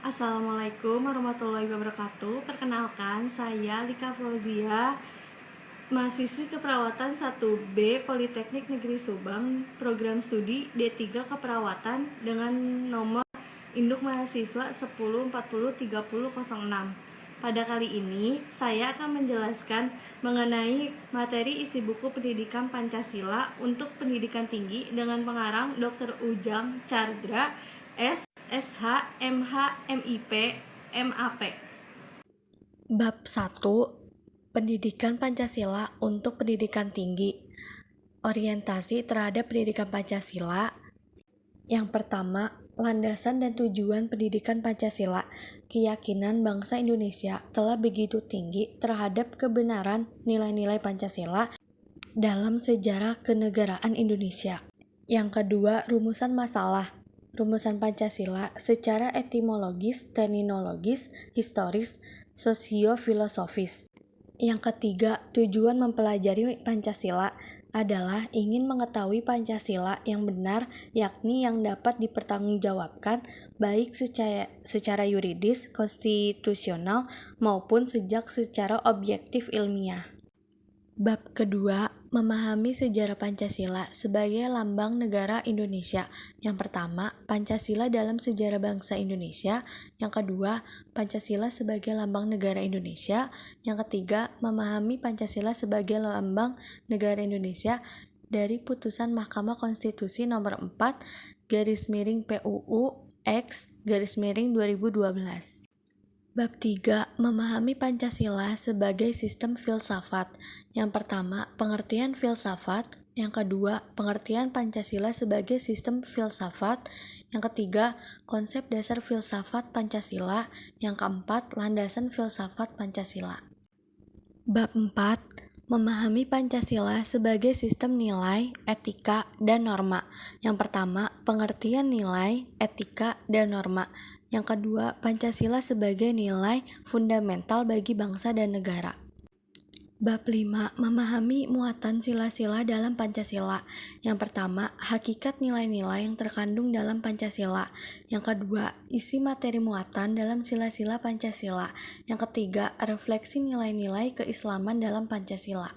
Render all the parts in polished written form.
Assalamualaikum warahmatullahi wabarakatuh. Perkenalkan, saya Lika Fauzia, mahasiswi keperawatan 1B Politeknik Negeri Subang, program studi D3 Keperawatan dengan nomor induk mahasiswa 10403006. Pada kali ini, saya akan menjelaskan mengenai materi isi buku pendidikan Pancasila untuk pendidikan tinggi dengan pengarang Dr. Ujang Tjardra, SH, MH, MIP, MAP. Bab 1. Pendidikan Pancasila untuk pendidikan tinggi. Orientasi terhadap pendidikan Pancasila. Yang pertama, landasan dan tujuan pendidikan Pancasila. Keyakinan bangsa Indonesia telah begitu tinggi terhadap kebenaran nilai-nilai Pancasila dalam sejarah kenegaraan Indonesia. Yang kedua, rumusan masalah. Rumusan Pancasila secara etimologis, terminologis, historis, sosio-filosofis. Yang ketiga, tujuan mempelajari Pancasila adalah ingin mengetahui Pancasila yang benar, yakni yang dapat dipertanggungjawabkan baik secara yuridis, konstitusional, maupun secara objektif ilmiah. Bab kedua, memahami sejarah Pancasila sebagai lambang negara Indonesia. Yang pertama, Pancasila dalam sejarah bangsa Indonesia. Yang kedua, Pancasila sebagai lambang negara Indonesia. Yang ketiga, memahami Pancasila sebagai lambang negara Indonesia dari putusan Mahkamah Konstitusi nomor 4/PUU X/2012. Bab 3. Memahami Pancasila sebagai sistem filsafat. Yang pertama, pengertian filsafat. Yang kedua, pengertian Pancasila sebagai sistem filsafat. Yang ketiga, konsep dasar filsafat Pancasila. Yang keempat, landasan filsafat Pancasila. Bab 4. Memahami Pancasila sebagai sistem nilai, etika, dan norma. Yang pertama, pengertian nilai, etika, dan norma. Yang kedua, Pancasila sebagai nilai fundamental bagi bangsa dan negara. Bab 5. Memahami muatan sila-sila dalam Pancasila. Yang pertama, hakikat nilai-nilai yang terkandung dalam Pancasila. Yang kedua, isi materi muatan dalam sila-sila Pancasila. Yang ketiga, refleksi nilai-nilai keislaman dalam Pancasila.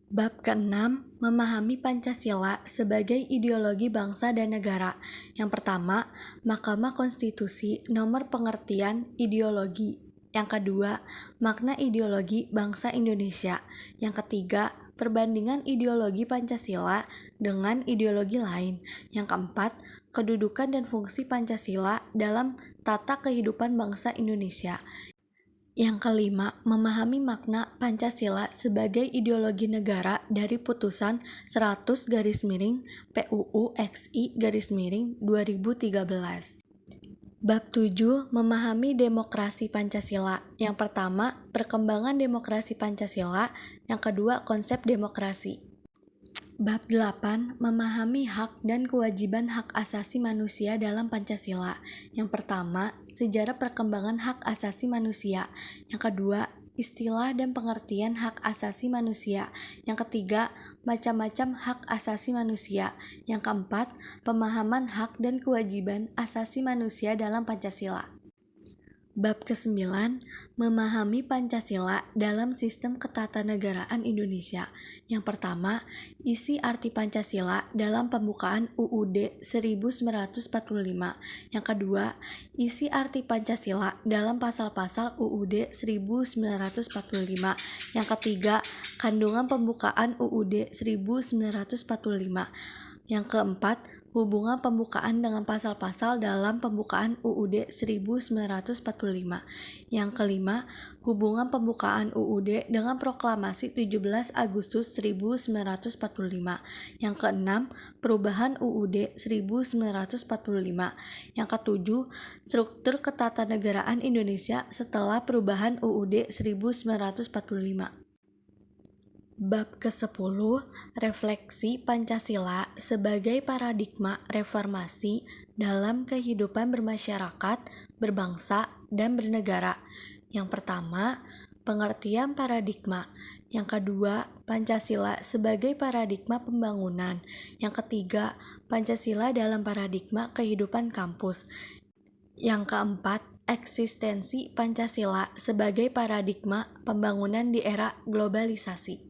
Bab ke-6. Memahami Pancasila sebagai ideologi bangsa dan negara. Yang pertama, Mahkamah Konstitusi nomor pengertian ideologi. Yang kedua, makna ideologi bangsa Indonesia. Yang ketiga, perbandingan ideologi Pancasila dengan ideologi lain. Yang keempat, kedudukan dan fungsi Pancasila dalam tata kehidupan bangsa Indonesia. Yang kelima, memahami makna Pancasila sebagai ideologi negara dari putusan 100/PUU XI/2013. Bab 7. Memahami demokrasi Pancasila. Yang pertama, perkembangan demokrasi Pancasila. Yang kedua, konsep demokrasi. Bab 8. Memahami hak dan kewajiban hak asasi manusia dalam Pancasila. Yang pertama, sejarah perkembangan hak asasi manusia. Yang kedua, istilah dan pengertian hak asasi manusia. Yang ketiga, macam-macam hak asasi manusia. Yang keempat, pemahaman hak dan kewajiban asasi manusia dalam Pancasila. Bab ke-9. Memahami Pancasila dalam sistem ketatanegaraan Indonesia. Yang pertama, isi arti Pancasila dalam pembukaan UUD 1945. Yang kedua, isi arti Pancasila dalam pasal-pasal UUD 1945. Yang ketiga, kandungan pembukaan UUD 1945. Yang keempat, hubungan pembukaan dengan pasal-pasal dalam pembukaan UUD 1945. Yang kelima, hubungan pembukaan UUD dengan proklamasi 17 Agustus 1945. Yang keenam, perubahan UUD 1945. Yang ketujuh, struktur ketatanegaraan Indonesia setelah perubahan UUD 1945. Bab ke-10. Refleksi Pancasila sebagai paradigma reformasi dalam kehidupan bermasyarakat, berbangsa, dan bernegara. Yang pertama, pengertian paradigma. Yang kedua, Pancasila sebagai paradigma pembangunan. Yang ketiga, Pancasila dalam paradigma kehidupan kampus. Yang keempat, eksistensi Pancasila sebagai paradigma pembangunan di era globalisasi.